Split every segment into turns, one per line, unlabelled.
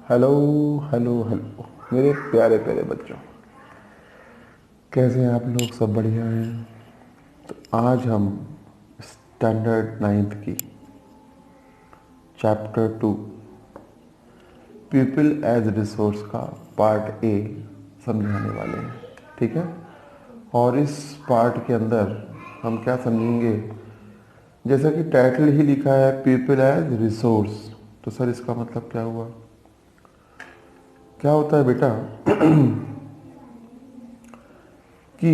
Hello hello hello मेरे प्यारे प्यारे बच्चों, कैसे हैं आप लोग? सब बढ़िया हैं। तो आज हम स्टैंडर्ड नाइन्थ की चैप्टर 2 पीपल एज रिसोर्स का पार्ट ए समझाने वाले हैं। ठीक है। और इस पार्ट के अंदर हम क्या समझेंगे, जैसा कि टाइटल ही लिखा है पीपल एज रिसोर्स। तो सर इसका मतलब क्या हुआ? क्या होता है बेटा कि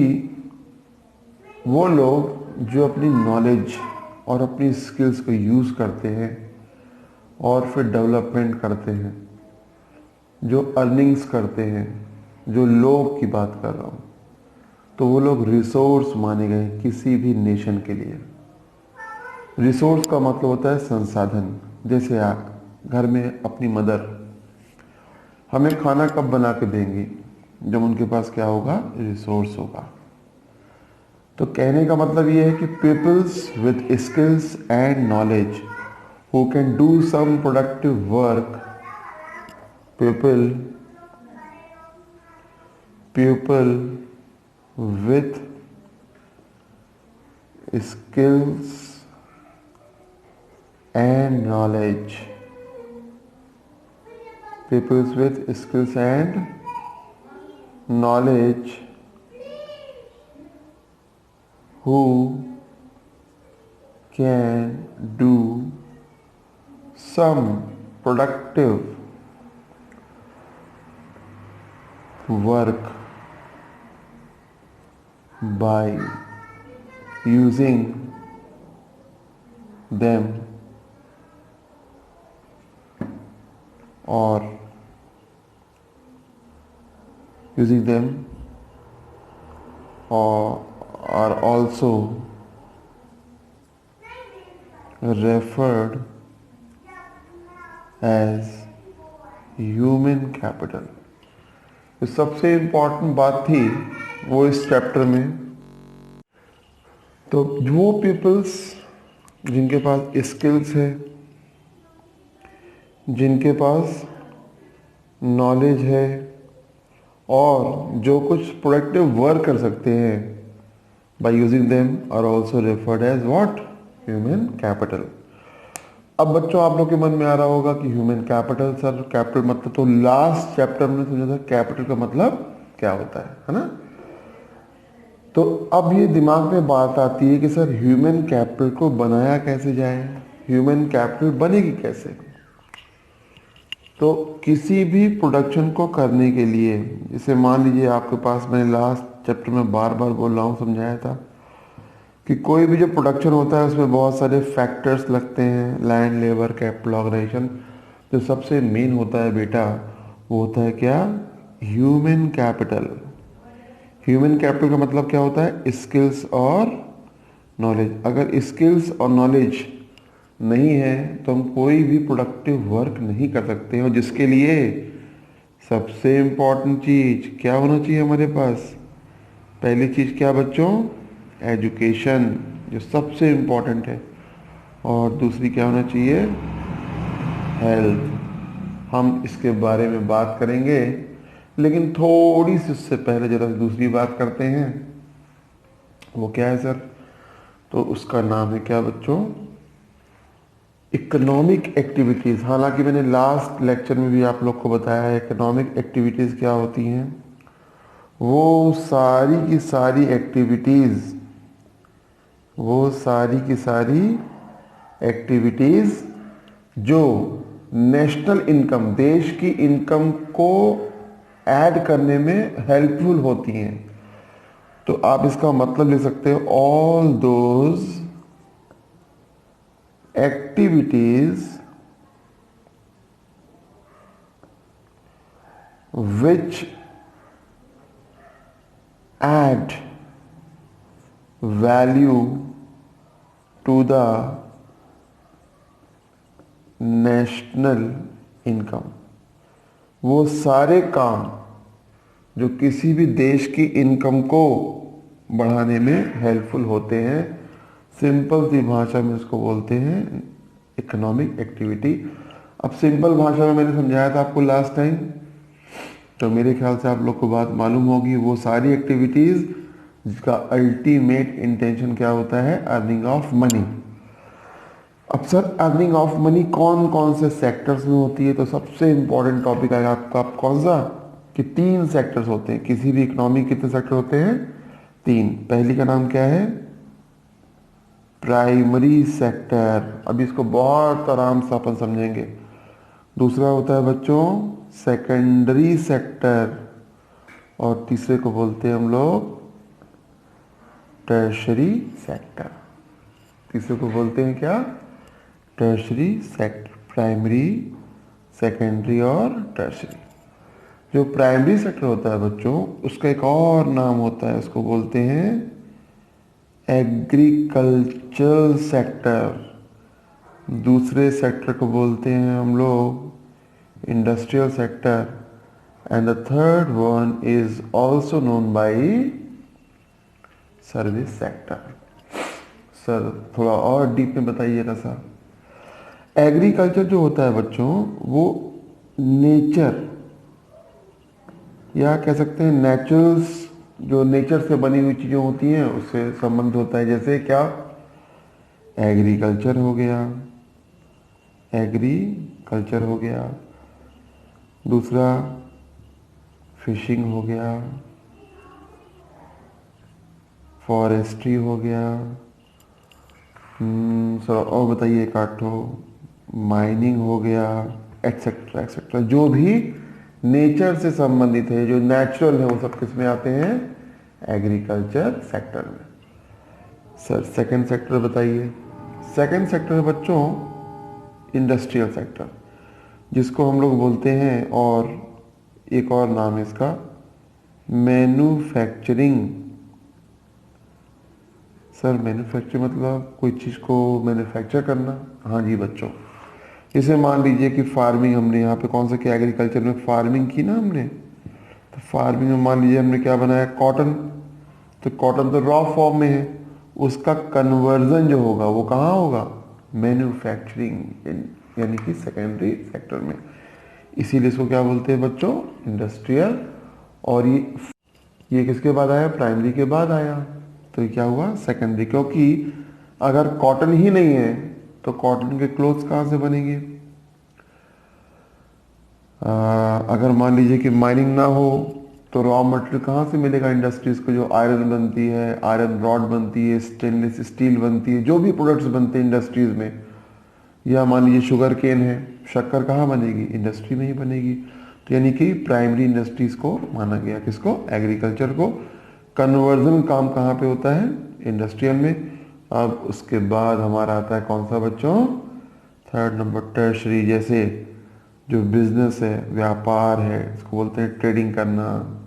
वो लोग जो अपनी नॉलेज और अपनी स्किल्स को यूज़ करते हैं और फिर डेवलपमेंट करते हैं, जो अर्निंग्स करते हैं, जो लोग की बात कर रहा हूँ, तो वो लोग रिसोर्स माने गए किसी भी नेशन के लिए। रिसोर्स का मतलब होता है संसाधन। जैसे आप घर में अपनी मदर हमें खाना कब बना के देंगी? जब उनके पास क्या होगा? रिसोर्स होगा। तो कहने का मतलब ये है कि peoples with skills and knowledge who can do some productive work, people people with skills and knowledge, peoples with skills and knowledge who can do some productive work by using them or using them or are also referred as human capital. तो सबसे important बात थी वो इस chapter में। तो वो peoples जिनके पास स्किल्स है, जिनके पास नॉलेज है और जो कुछ प्रोडक्टिव वर्क कर सकते हैं, by using them are also referred as what? Human capital. अब बच्चों आप लोग के मन में आ रहा होगा कि ह्यूमन कैपिटल, सर कैपिटल मतलब तो लास्ट चैप्टर में समझा था कैपिटल का मतलब क्या होता है ना? तो अब ये दिमाग में बात आती है कि सर ह्यूमन कैपिटल को बनाया कैसे जाए, ह्यूमन कैपिटल बनेगी कैसे? तो किसी भी प्रोडक्शन को करने के लिए, जैसे मान लीजिए आपके पास, मैंने लास्ट चैप्टर में बार बार बोल रहा हूँ, समझाया था कि कोई भी जो प्रोडक्शन होता है उसमें बहुत सारे फैक्टर्स लगते हैं, लैंड, लेबर, कैपिटल, ऑर्गेनाइजेशन। जो सबसे मेन होता है बेटा वो होता है क्या? Human capital. ह्यूमन कैपिटल का मतलब क्या होता है? स्किल्स और नॉलेज। अगर स्किल्स और नॉलेज नहीं है तो हम कोई भी प्रोडक्टिव वर्क नहीं कर सकते। और जिसके लिए सबसे इम्पोर्टेंट चीज क्या होना चाहिए हमारे पास? पहली चीज क्या बच्चों? एजुकेशन, जो सबसे इम्पोर्टेंट है। और दूसरी क्या होना चाहिए? हेल्थ। हम इसके बारे में बात करेंगे, लेकिन थोड़ी सी उससे पहले जरा दूसरी बात करते हैं। वो क्या है सर? तो उसका नाम है क्या बच्चों? Economic activities. हालांकि मैंने लास्ट लेक्चर में भी आप लोग को बताया है इकोनॉमिक एक्टिविटीज़ क्या होती हैं। वो सारी की सारी एक्टिविटीज़, वो सारी की सारी एक्टिविटीज़ जो नेशनल इनकम, देश की इनकम को ऐड करने में हेल्पफुल होती हैं। तो आप इसका मतलब ले सकते हो all those activities which add value to the national income. वो सारे काम जो किसी भी देश की इनकम को बढ़ाने में हेल्पफुल होते हैं। सिंपल सी भाषा में उसको बोलते हैं इकोनॉमिक एक्टिविटी। अब सिंपल भाषा में मैंने समझाया था आपको लास्ट टाइम, तो मेरे ख्याल से आप लोग को बात मालूम होगी। वो सारी एक्टिविटीज जिसका अल्टीमेट इंटेंशन क्या होता है, अर्निंग ऑफ मनी। अब सर अर्निंग ऑफ मनी कौन कौन से सेक्टर्स में होती है, तो सबसे इंपॉर्टेंट टॉपिक आएगा आपका, आप कौन सा, कि 3 सेक्टर्स होते हैं किसी भी इकोनॉमी। कितने सेक्टर होते हैं, 3। पहली का नाम क्या है, प्राइमरी सेक्टर, अभी इसको बहुत आराम से अपन समझेंगे। दूसरा होता है बच्चों सेकेंडरी सेक्टर, और तीसरे को बोलते हैं हम लोग टर्शरी सेक्टर। तीसरे को बोलते हैं क्या, टर्शरी सेक्टर। प्राइमरी, सेकेंडरी और टर्शरी। जो प्राइमरी सेक्टर होता है बच्चों, उसका एक और नाम होता है, उसको बोलते हैं एग्रीकल्चरल सेक्टर। दूसरे सेक्टर को बोलते हैं हम लोग industrial sector, and the third one is also known by service sector. Sir थोड़ा और डीप में बताइएगा सर। एग्रीकल्चर जो होता है बच्चों, वो नेचर, या कह सकते हैं नेचुरल्स, जो नेचर से बनी हुई चीज़ें होती हैं उससे संबंध होता है। जैसे क्या, एग्रीकल्चर हो गया, एग्रीकल्चर हो गया। दूसरा फिशिंग हो गया, फॉरेस्ट्री हो गया। सर और बताइए एक आठो, माइनिंग हो गया, एक्सेट्रा एक्सेट्रा। जो भी नेचर से संबंधित है, जो नेचुरल है, वो सब किस में आते हैं, एग्रीकल्चर सेक्टर में। सर सेकंड सेक्टर बताइए। सेकंड सेक्टर है बच्चों इंडस्ट्रियल सेक्टर, जिसको हम लोग बोलते हैं, और एक और नाम है इसका मैन्युफैक्चरिंग। सर मैन्युफैक्चर मतलब कोई चीज़ को मैन्युफैक्चर करना। हाँ जी बच्चों, जैसे मान लीजिए कि फार्मिंग, हमने यहाँ पे कौन सा किया, एग्रीकल्चर में फार्मिंग की ना हमने, तो फार्मिंग में मान लीजिए हमने क्या बनाया, कॉटन। तो कॉटन तो रॉ फॉर्म में है, उसका कन्वर्जन जो होगा वो कहाँ होगा, मैन्युफैक्चरिंग, यानी कि सेकेंडरी सेक्टर में। इसीलिए इसको क्या बोलते हैं बच्चों, इंडस्ट्रियल। और ये किसके बाद आया, प्राइमरी के बाद आया, तो ये क्या हुआ, सेकेंडरी। क्योंकि अगर कॉटन ही नहीं है तो कॉटन के क्लोथ्स कहाँ से बनेंगे। अगर मान लीजिए कि माइनिंग ना हो तो रॉ मटेरियल कहाँ से मिलेगा इंडस्ट्रीज को, जो आयरन बनती है, आयरन रॉड बनती है, स्टेनलेस स्टील बनती है, जो भी प्रोडक्ट्स बनते हैं इंडस्ट्रीज में। या मान लीजिए शुगर केन है, शक्कर कहाँ बनेगी, इंडस्ट्री में ही बनेगी। तो यानी कि प्राइमरी इंडस्ट्रीज को माना गया, किसको, एग्रीकल्चर को। कन्वर्जन काम कहाँ पे होता है, इंडस्ट्रियल में। अब उसके बाद हमारा आता है कौन सा बच्चों, थर्ड नंबर टर्शरी। जैसे जो बिजनेस है, व्यापार है, इसको बोलते हैं ट्रेडिंग करना।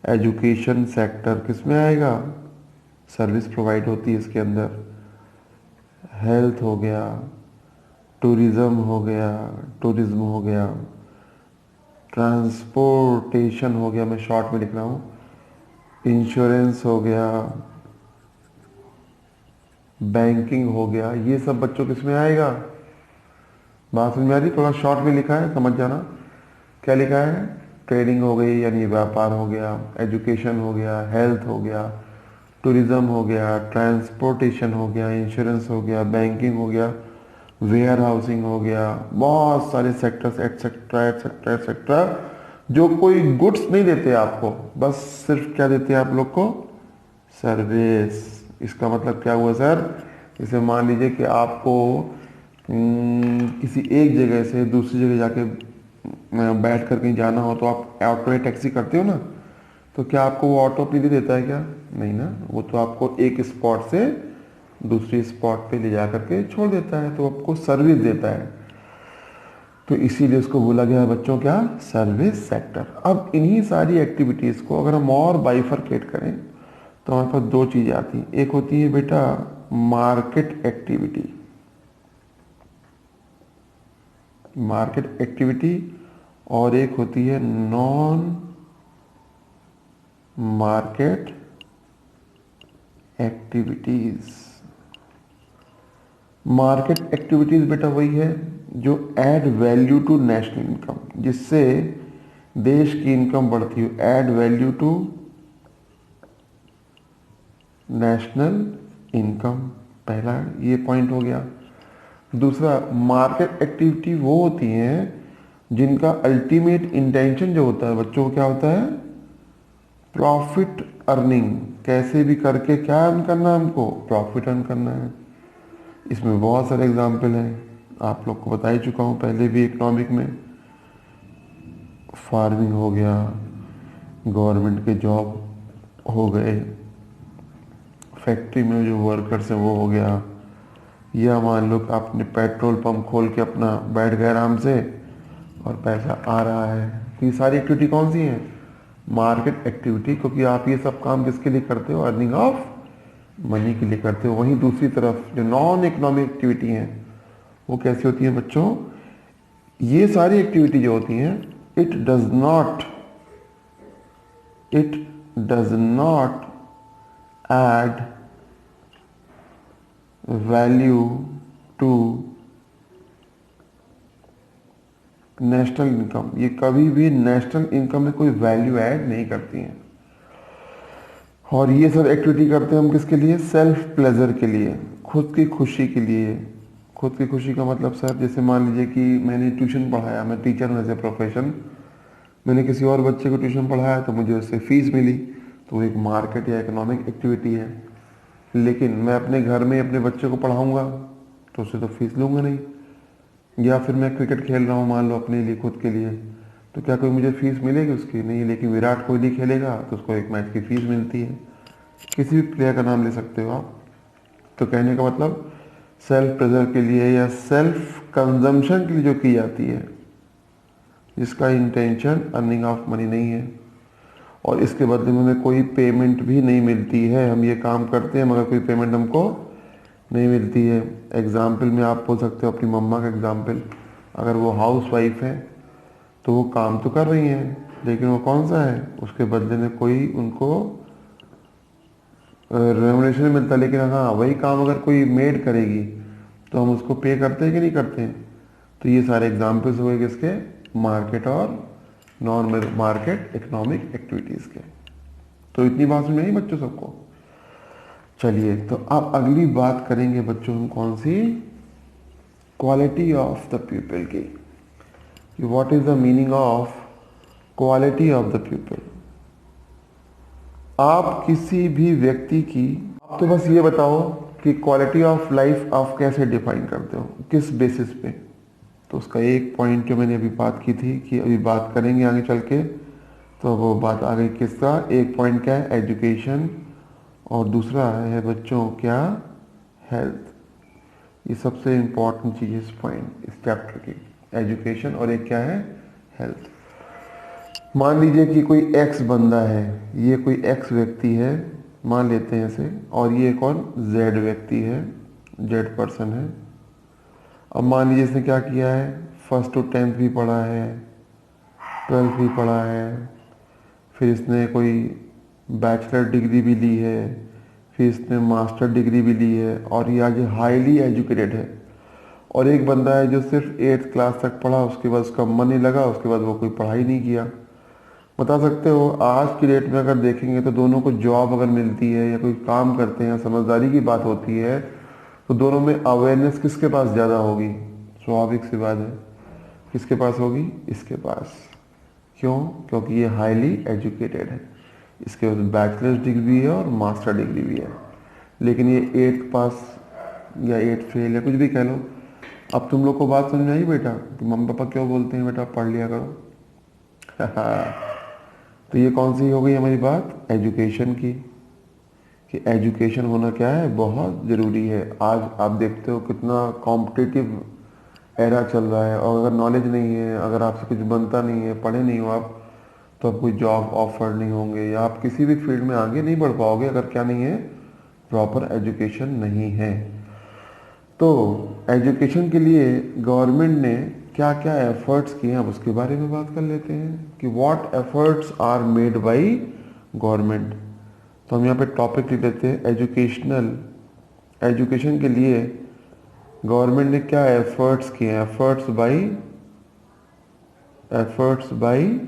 एजुकेशन सेक्टर किस में आएगा, सर्विस प्रोवाइड होती है इसके अंदर। हेल्थ हो गया, टूरिज्म हो गया, टूरिज्म हो गया, ट्रांसपोर्टेशन हो गया, मैं शॉर्ट में लिख रहा हूँ, इंश्योरेंस हो गया, बैंकिंग हो गया। ये सब बच्चों किस में आएगा, बात समझ में आ रही, थोड़ा शॉर्ट में लिखा है, समझ जाना। क्या लिखा है, ट्रेडिंग हो गई यानी व्यापार हो गया, एजुकेशन हो गया, हेल्थ हो गया, टूरिज्म हो गया, ट्रांसपोर्टेशन हो गया, इंश्योरेंस हो गया, बैंकिंग हो गया, वेयर हाउसिंग हो गया। बहुत सारे सेक्टर्स, एटसेट्रा एटसेट्रा एटसेट्रा, जो कोई गुड्स नहीं देते आपको, बस सिर्फ क्या देते हैं आप लोग को, सर्विस। इसका मतलब क्या हुआ सर, जैसे मान लीजिए कि आपको किसी एक जगह से दूसरी जगह जाके बैठ कर कहीं जाना हो, तो आप ऑटो या टैक्सी करते हो ना, तो क्या आपको वो ऑटो अपनी दे देता है क्या, नहीं ना। वो तो आपको एक स्पॉट से दूसरी स्पॉट पे ले जा करके छोड़ देता है, तो आपको सर्विस देता है। तो इसीलिए उसको बोला गया है बच्चों क्या, सर्विस सेक्टर। अब इन्हीं सारी एक्टिविटीज़ को अगर हम और बाइफरकेट करें तो हमारे पास 2 चीज़ें आती हैं। एक होती है बेटा मार्केट एक्टिविटी, मार्केट एक्टिविटी, और एक होती है non market activities. Market activities बेटा वही है जो add value to national income, जिससे देश की इनकम बढ़ती हो, add value to national income, पहला ये पॉइंट हो गया। दूसरा, मार्केट एक्टिविटी वो होती हैं जिनका अल्टीमेट इंटेंशन जो होता है बच्चों को क्या होता है, प्रॉफिट अर्निंग, कैसे भी करके क्या अर्न करना है हमको, प्रॉफिट अर्न करना है। इसमें बहुत सारे एग्जाम्पल हैं, आप लोग को बता ही चुका हूँ पहले भी इकोनॉमिक में। फार्मिंग हो गया, गवर्नमेंट के जॉब हो गए, फैक्ट्री में जो वर्कर्स हैं वो हो गया, या मान लो कि आपने पेट्रोल पंप खोल के अपना बैठ गए आराम से और पैसा आ रहा है। तो ये सारी एक्टिविटी कौन सी है, मार्केट एक्टिविटी, क्योंकि आप ये सब काम किसके लिए करते हो, अर्निंग ऑफ मनी के लिए करते हो। वहीं दूसरी तरफ जो नॉन इकोनॉमिक एक्टिविटी हैं वो कैसी होती हैं बच्चों, ये सारी एक्टिविटी जो होती हैं it does not add value to national income, ये कभी भी नेशनल इनकम में कोई वैल्यू ऐड नहीं करती हैं। और ये सब एक्टिविटी करते हैं हम किसके लिए, सेल्फ प्लेजर के लिए, खुद की खुशी के लिए। खुद की खुशी का मतलब सर, जैसे मान लीजिए कि मैंने ट्यूशन पढ़ाया, मैं टीचर हूँ एज ए प्रोफेशन, मैंने किसी और बच्चे को ट्यूशन पढ़ाया तो मुझे उससे फीस मिली, तो वो एक मार्केट या इकोनॉमिक एक्टिविटी है। लेकिन मैं अपने घर में अपने बच्चे को पढ़ाऊँगा तो उससे तो फीस लूँगा नहीं। या फिर मैं क्रिकेट खेल रहा हूँ मान लो अपने लिए, खुद के लिए, तो क्या कोई मुझे फीस मिलेगी उसकी, नहीं। लेकिन विराट कोहली खेलेगा तो उसको एक मैच की फीस मिलती है। किसी भी प्लेयर का नाम ले सकते हो आप। तो कहने का मतलब सेल्फ प्लेजर के लिए या सेल्फ कंजम्पशन के लिए जो की जाती है, जिसका इंटेंशन अर्निंग ऑफ मनी नहीं है और इसके बदले में हमें कोई पेमेंट भी नहीं मिलती है। हम ये काम करते हैं मगर कोई पेमेंट हमको नहीं मिलती है। एग्जाम्पल में आप बोल सकते हो अपनी मम्मा का एग्जाम्पल, अगर वो हाउस वाइफ है तो वो काम तो कर रही हैं लेकिन वो कौन सा है, उसके बदले में कोई उनको रेमुनेशन नहीं मिलता। लेकिन हाँ, वही काम अगर कोई मेड करेगी तो हम उसको पे करते हैं कि नहीं करते हैं। तो ये सारे एग्जाम्पल्स हुए किसके, मार्केट और नॉन मार्केट इकोनॉमिक एक्टिविटीज़ के। तो इतनी बात समझ में आई बच्चों सबको। चलिए, तो अब अगली बात करेंगे बच्चों हम कौन सी, क्वालिटी ऑफ द पीपल की। What is the meaning of quality of the people. आप किसी भी व्यक्ति की, आप तो बस ये बताओ कि क्वालिटी ऑफ लाइफ आप कैसे डिफाइन करते हो, किस बेसिस पे। तो उसका एक पॉइंट जो मैंने अभी बात की थी कि अभी बात करेंगे आगे चल के, तो वो बात आ गई किसका, एक पॉइंट क्या है, एजुकेशन, और दूसरा है बच्चों क्या, हेल्थ। ये सबसे इम्पोर्टेंट चीज़ है इस पॉइंट, इस चैप्टर की, एजुकेशन और एक क्या है, हेल्थ। मान लीजिए कि कोई एक्स बंदा है, ये कोई एक्स व्यक्ति है, मान लेते हैं इसे, और ये कौन, जेड व्यक्ति है, जेड पर्सन है। अब मान लीजिए इसने क्या किया है, फर्स्ट टू 10th भी पढ़ा है, 12th भी पढ़ा है, फिर इसने कोई बैचलर डिग्री भी ली है, फिर इसने मास्टर डिग्री भी ली है, और ये आज हाईली एजुकेटेड है। और एक बंदा है जो सिर्फ 8th क्लास तक पढ़ा, उसके बाद उसका मन नहीं लगा, उसके बाद वो कोई पढ़ाई नहीं किया। बता सकते हो आज की डेट में अगर देखेंगे तो दोनों को जॉब अगर मिलती है या कोई काम करते हैं, समझदारी की बात होती है, तो दोनों में अवेयरनेस किसके पास ज़्यादा होगी, स्वाभाविक सी बात है, किसके पास होगी, इसके पास। क्यों, क्योंकि ये हाईली एजुकेटेड है, इसके पास बैचलर्स डिग्री भी है और मास्टर डिग्री भी है। लेकिन ये 8th पास या 8th फेल या कुछ भी कह लो। अब तुम लोग को बात समझ में आई बेटा कि मम्मी पापा क्यों बोलते हैं बेटा पढ़ लिया करो। तो ये कौन सी हो गई हमारी बात, एजुकेशन की, कि एजुकेशन होना क्या है, बहुत ज़रूरी है। आज आप देखते हो कितना कॉम्पिटिटिव एरा चल रहा है, और अगर नॉलेज नहीं है, अगर आपसे कुछ बनता नहीं है, पढ़े नहीं हो आप, तो आप कोई जॉब ऑफर नहीं होंगे या आप किसी भी फील्ड में आगे नहीं बढ़ पाओगे अगर क्या नहीं है, प्रॉपर एजुकेशन नहीं है। तो एजुकेशन के लिए गवर्नमेंट ने क्या क्या एफर्ट्स किए हैं, अब उसके बारे में बात कर लेते हैं कि what efforts are made by government. तो हम यहाँ पे टॉपिक लिख लेते हैं एजुकेशन के लिए गवर्नमेंट ने क्या एफर्ट्स किए हैं, एफर्ट्स बाई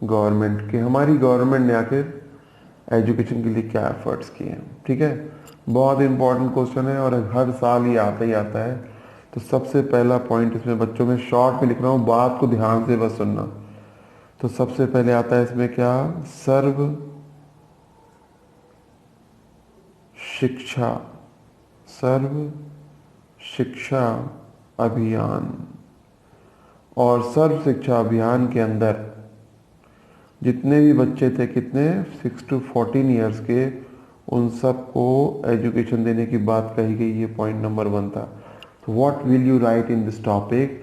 गवर्नमेंट के, हमारी गवर्नमेंट ने आखिर एजुकेशन के लिए क्या एफर्ट्स किए हैं। ठीक है, बहुत इंपॉर्टेंट क्वेश्चन है और हर साल ये आता ही आता है। तो सबसे पहला पॉइंट इसमें बच्चों में शॉर्ट में लिख रहा हूँ, बात को ध्यान से बस सुनना। तो सबसे पहले आता है इसमें क्या, सर्व शिक्षा, सर्व शिक्षा अभियान। और सर्व शिक्षा अभियान के अंदर जितने भी बच्चे थे, कितने, 6 to 14 ईयर्स के, उन सबको एजुकेशन देने की बात कही गई। ये पॉइंट नंबर 1 था। What will you right in this topic,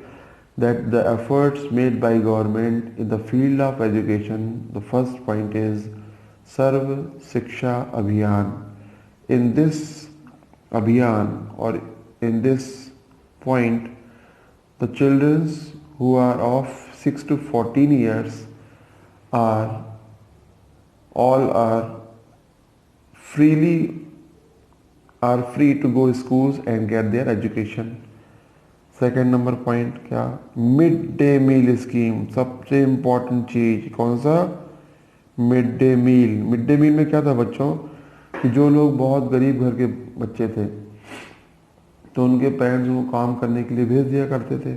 that the efforts made by government in the field of education, the first point is Sarv Shiksha Abhiyan. In this abhiyan, or in this point, the children who are of 6 to 14 years are all free to go to schools and get their education. Second number point क्या, mid day meal scheme, सबसे important चीज कौन सा, mid day meal. Mid day meal में क्या था बच्चों, कि जो लोग बहुत गरीब घर के बच्चे थे तो उनके पेरेंट्स उनको काम करने के लिए भेज दिया करते थे।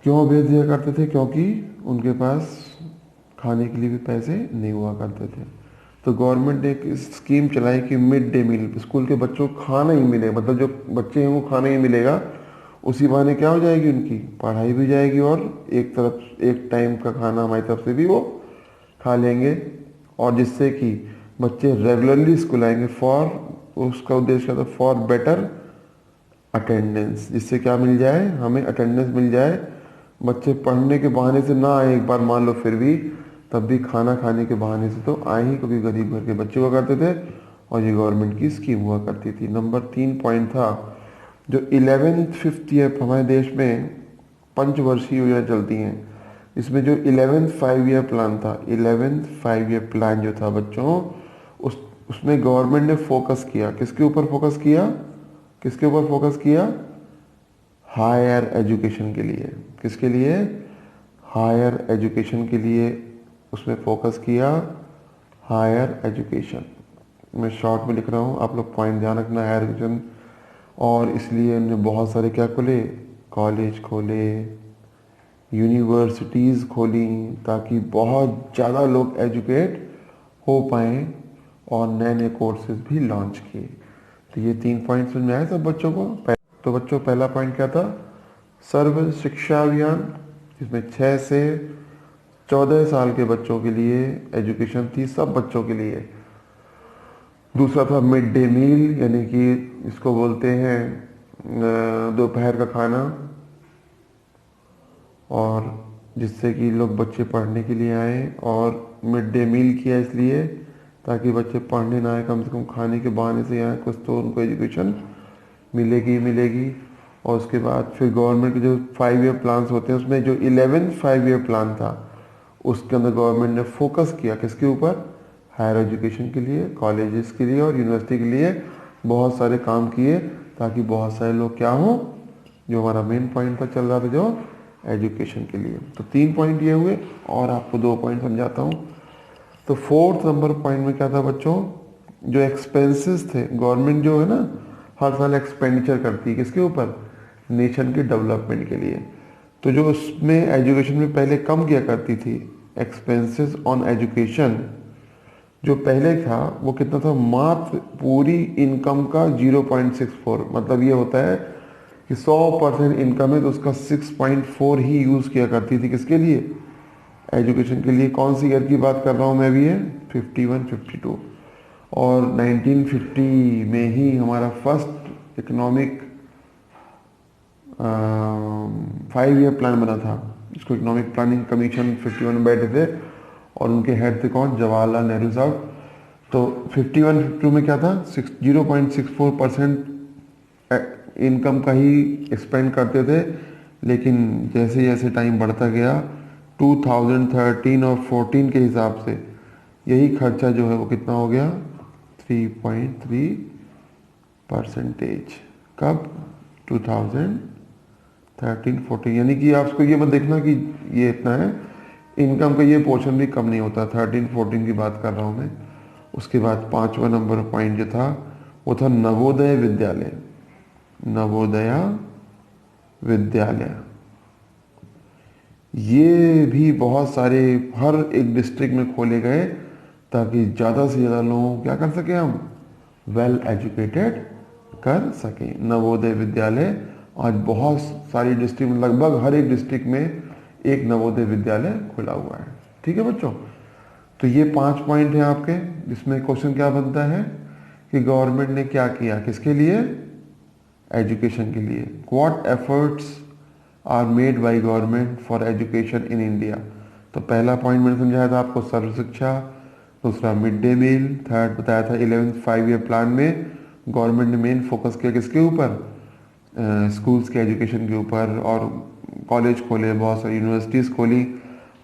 क्यों भेज दिया करते थे, क्योंकि उनके पास खाने के लिए भी पैसे नहीं हुआ करते थे। तो गवर्नमेंट ने एक स्कीम चलाई कि मिड डे मील, स्कूल के बच्चों को खाना ही मिले, मतलब जो बच्चे हैं वो खाना ही मिलेगा। उसी बहाने क्या हो जाएगी, उनकी पढ़ाई भी जाएगी और एक तरफ एक टाइम का खाना हमारी तरफ से भी वो खा लेंगे। और जिससे कि बच्चे रेगुलरली स्कूल आएंगे, फॉर, उसका उद्देश्य था फॉर बेटर अटेंडेंस, जिससे क्या मिल जाए, हमें अटेंडेंस मिल जाए। बच्चे पढ़ने के बहाने से ना आए एक बार मान लो, फिर भी तब भी खाना खाने के बहाने से तो आए ही, क्योंकि गरीब घर के बच्चे हुआ करते थे और ये गवर्नमेंट की स्कीम हुआ करती थी। नंबर 3 पॉइंट था, जो 11th 5th ईयर हमारे देश में पंचवर्षीय योजना चलती हैं, इसमें जो 11th 5 ईयर प्लान था, 11th 5 ईयर प्लान जो था बच्चों, उसमें गवर्नमेंट ने फोकस किया, किसके ऊपर फोकस किया, किसके ऊपर फोकस किया, हायर एजुकेशन के लिए। किसके लिए, हायर एजुकेशन के लिए उसमें फोकस किया, हायर एजुकेशन। मैं शॉर्ट में लिख रहा हूँ, आप लोग पॉइंट ध्यान रखना, हायर एजुकेशन। और इसलिए उन्होंने बहुत सारे क्या खोले, कॉलेज खोले, यूनिवर्सिटीज़ खोली, ताकि बहुत ज़्यादा लोग एजुकेट हो पाएँ और नए नए कोर्सेज भी लॉन्च किए। तो ये 3 पॉइंट समझ में आए सब बच्चों को। तो बच्चों पहला पॉइंट क्या था, सर्व शिक्षा अभियान, जिसमें 6 से 14 साल के बच्चों के लिए एजुकेशन थी, सब बच्चों के लिए। दूसरा था मिड डे मील, यानी कि इसको बोलते हैं दोपहर का खाना, और जिससे कि लोग बच्चे पढ़ने के लिए आए। और मिड डे मील किया इसलिए ताकि बच्चे पढ़ने ना आए, कम से कम खाने के बहाने से आए, कुछ तो उनको एजुकेशन मिलेगी मिलेगी। और उसके बाद फिर गवर्नमेंट के जो 5 ईयर प्लान्स होते हैं, उसमें जो 11th 5 ईयर प्लान था, उसके अंदर गवर्नमेंट ने फोकस किया किसके ऊपर, हायर एजुकेशन के लिए, कॉलेजेस के लिए और यूनिवर्सिटी के लिए बहुत सारे काम किए, ताकि बहुत सारे लोग क्या हो, जो हमारा मेन पॉइंट पर चल रहा था, जो एजुकेशन के लिए। तो 3 पॉइंट ये हुए और आपको 2 पॉइंट समझाता हूँ। तो 4th नंबर पॉइंट में क्या था बच्चों, जो एक्सपेंसेस थे, गवर्नमेंट जो है ना हर साल एक्सपेंडिचर करती है किसके ऊपर, नेशन के डेवलपमेंट के लिए। तो जो उसमें एजुकेशन में पहले कम किया करती थी, एक्सपेंसेस ऑन एजुकेशन जो पहले था वो कितना था, मात्र पूरी इनकम का 0.64, मतलब ये होता है कि 100% इनकम है तो उसका 6.4 ही यूज़ किया करती थी, किसके लिए, एजुकेशन के लिए। कौन सी ईयर की बात कर रहा हूँ मैं अभी, है 51 52। और 1950 में ही हमारा फर्स्ट इकोनॉमिक 5 ईयर प्लान बना था, इसको इकोनॉमिक प्लानिंग कमीशन 51 में बैठे थे और उनके हेड थे कौन, जवाहरलाल नेहरू साहब। तो 51-52 में क्या था, 0.64% इनकम का ही स्पेंड करते थे। लेकिन जैसे जैसे टाइम बढ़ता गया, 2013 और 14 के हिसाब से यही खर्चा जो है वो कितना हो गया, 3.3 परसेंटेज। कब? 2013-14, यानी कि आपको ये मत देखना कि ये इतना है, इनकम का ये पोर्शन भी कम नहीं होता। 13-14 की बात कर रहा हूँ मैं। उसके बाद 5वां नंबर पॉइंट जो था वो था नवोदय विद्यालय। नवोदय विद्यालय ये भी बहुत सारे हर एक डिस्ट्रिक्ट में खोले गए ताकि ज़्यादा से ज़्यादा लोगों को क्या कर सकें हम, वेल एजुकेटेड कर सकें। नवोदय विद्यालय आज बहुत सारी डिस्ट्रिक्ट में, लगभग हर एक डिस्ट्रिक्ट में एक नवोदय विद्यालय खुला हुआ है। ठीक है बच्चों, तो ये 5 पॉइंट हैं आपके, जिसमें क्वेश्चन क्या बनता है कि गवर्नमेंट ने क्या किया, किसके लिए, एजुकेशन के लिए। What efforts are made by government for education in India. तो पहला पॉइंट मैंने समझाया था आपको सर्व शिक्षा, दूसरा मिड डे मील, थर्ड बताया था 11th 5 ईयर प्लान में गवर्नमेंट ने मेन फोकस किया किसके ऊपर, स्कूल्स के एजुकेशन के ऊपर, और कॉलेज खोले, बहुत सारी यूनिवर्सिटीज़ खोली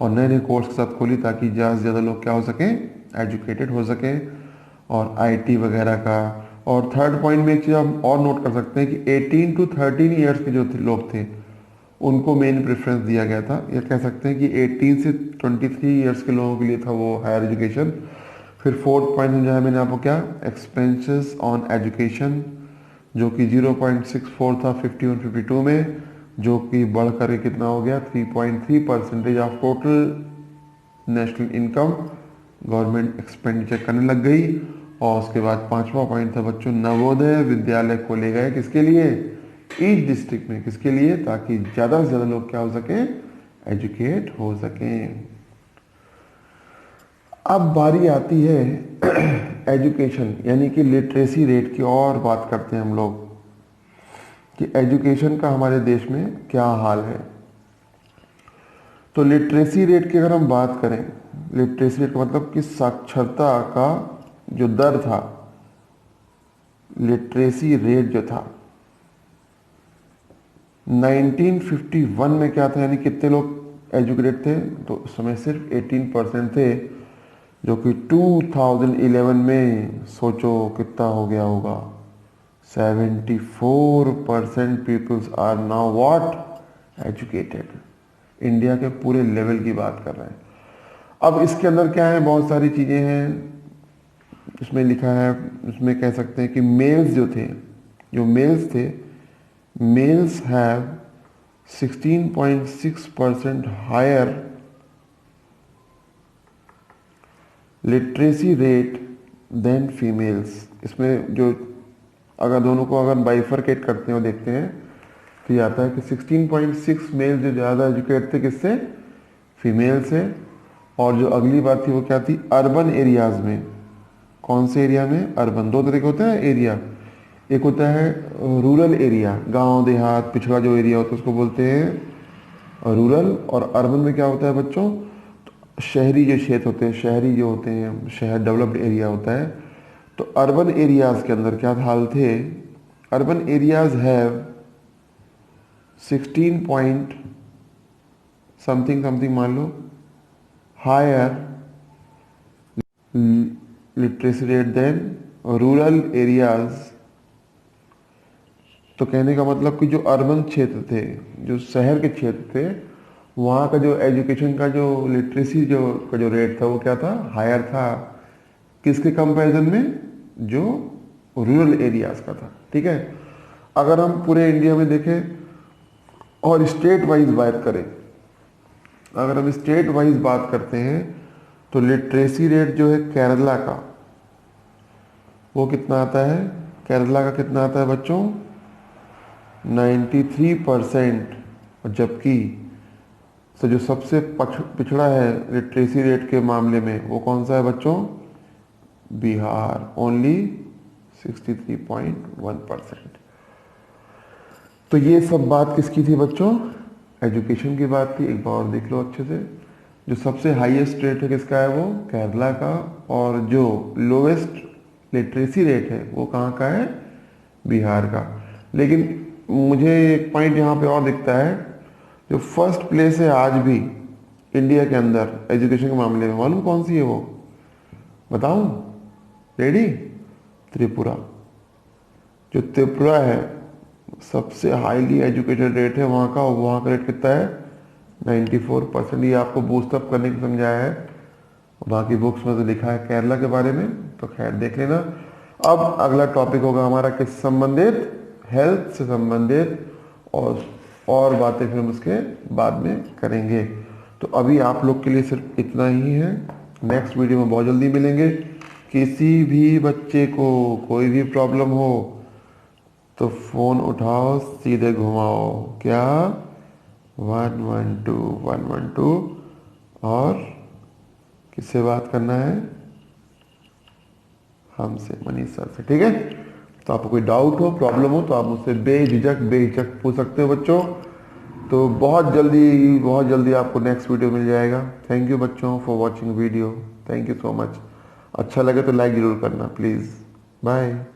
और नए नए कोर्स के साथ खोली ताकि ज़्यादा से ज़्यादा लोग क्या हो सकें, एजुकेटेड हो सकें, और आईटी वगैरह का। और थर्ड पॉइंट में एक चीज़ आप और नोट कर सकते हैं कि 18 to 13 ईयर्स के जो लोग थे उनको मेन प्रेफरेंस दिया गया था, या कह सकते हैं कि 18 से 23 ईयर्स के लोगों के लिए था वो हायर एजुकेशन। फिर फोर्थ पॉइंट में जो है मैंने आपको क्या, एक्सपेंसेस ऑन एजुकेशन, जो कि 0.64 था 51-52 में, जो कि बढ़ कर कितना हो गया 3.3% of total national income government expenditure करने लग गई। और उसके बाद 5वां पॉइंट था बच्चों, नवोदय विद्यालय खोले गए किसके लिए, ईच डिस्ट्रिक्ट में, किसके लिए, ताकि ज़्यादा से ज़्यादा लोग क्या हो सकें, एजुकेट हो सकें। अब बारी आती है एजुकेशन यानी कि लिटरेसी रेट की, और बात करते हैं हम लोग कि एजुकेशन का हमारे देश में क्या हाल है। तो लिटरेसी रेट की अगर हम बात करें, लिटरेसी रेट का मतलब कि साक्षरता का जो दर था, लिटरेसी रेट जो था 1951 में क्या था, यानी कितने लोग एजुकेटेड थे, तो उस समय सिर्फ 18% थे, जो कि 2011 में सोचो कितना हो गया होगा, 74% peoples are now what, educated. India के पूरे लेवल की बात कर रहे हैं। अब इसके अंदर क्या है, बहुत सारी चीज़ें हैं इसमें लिखा है। इसमें कह सकते हैं कि मेल्स जो थे, जो मेल्स थे, males have 16.6% higher literacy rate than females. इसमें जो अगर दोनों को अगर बाइफरकेट करते हैं और देखते हैं तो ये आता है कि 16.6 मेल जो ज़्यादा एजुकेट थे किससे, फीमेल से। और जो अगली बात थी वो क्या थी, अर्बन एरियाज में। कौन से एरिया में, अर्बन। दो तरह के होते हैं एरिया, एक होता है रूरल एरिया, गांव देहात पिछड़ा जो एरिया होता है उसको बोलते हैं रूरल। और अर्बन में क्या होता है बच्चों, तो शहरी जो क्षेत्र होते हैं, शहरी जो होते हैं, शहर डेवलप्ड एरिया होता है। तो अर्बन एरियाज के अंदर क्या हाल थे, urban areas have 16 point something something मान लो higher literacy rate than rural areas. तो कहने का मतलब कि जो अर्बन क्षेत्र थे, जो शहर के क्षेत्र थे, वहाँ का जो एजुकेशन का जो लिटरेसी जो का जो रेट था वो क्या था, हायर था, किसके कंपैरिजन में, जो रूरल एरियाज का था। ठीक है, अगर हम पूरे इंडिया में देखें और स्टेट वाइज बात करें, अगर हम स्टेट वाइज बात करते हैं तो लिटरेसी रेट जो है केरला का वो कितना आता है, केरला का कितना आता है बच्चों, 93%। और जबकि तो जो सबसे पिछड़ा है लिटरेसी रेट के मामले में वो कौन सा है बच्चों, बिहार, ओनली 63.1%। तो ये सब बात किसकी थी बच्चों, एजुकेशन की बात थी। एक बार और देख लो अच्छे से, जो सबसे हाईएस्ट रेट है किसका है, वो केरला का। और जो लोवेस्ट लिटरेसी रेट है वो कहाँ का है, बिहार का। लेकिन मुझे एक पॉइंट यहाँ पे और दिखता है, जो फर्स्ट प्लेस है आज भी इंडिया के अंदर एजुकेशन के मामले में, मालूम कौन सी है वो, बताऊं, रेडी, त्रिपुरा। जो त्रिपुरा है सबसे हाईली एजुकेटेड रेट है वहाँ का, वहाँ का रेट कितना है 94%। ये आपको बूस्टअप करने को समझाया है, बाकी बुक्स में तो लिखा है केरला के बारे में, तो खैर देख लेना। अब अगला टॉपिक होगा हमारा किस संबंधित, हेल्थ से संबंधित, और बातें फिर हम उसके बाद में करेंगे। तो अभी आप लोग के लिए सिर्फ इतना ही है, नेक्स्ट वीडियो में बहुत जल्दी मिलेंगे। किसी भी बच्चे को कोई भी प्रॉब्लम हो तो फोन उठाओ, सीधे घुमाओ, क्या 112 और किससे बात करना है, हमसे, मनीष सर से, ठीक है। तो आपको कोई डाउट हो, प्रॉब्लम हो तो आप मुझसे बेझिझक पूछ सकते हो बच्चों। तो बहुत जल्दी आपको नेक्स्ट वीडियो मिल जाएगा। थैंक यू बच्चों for watching video, thank you so much. अच्छा लगे तो लाइक जरूर करना प्लीज़। बाय।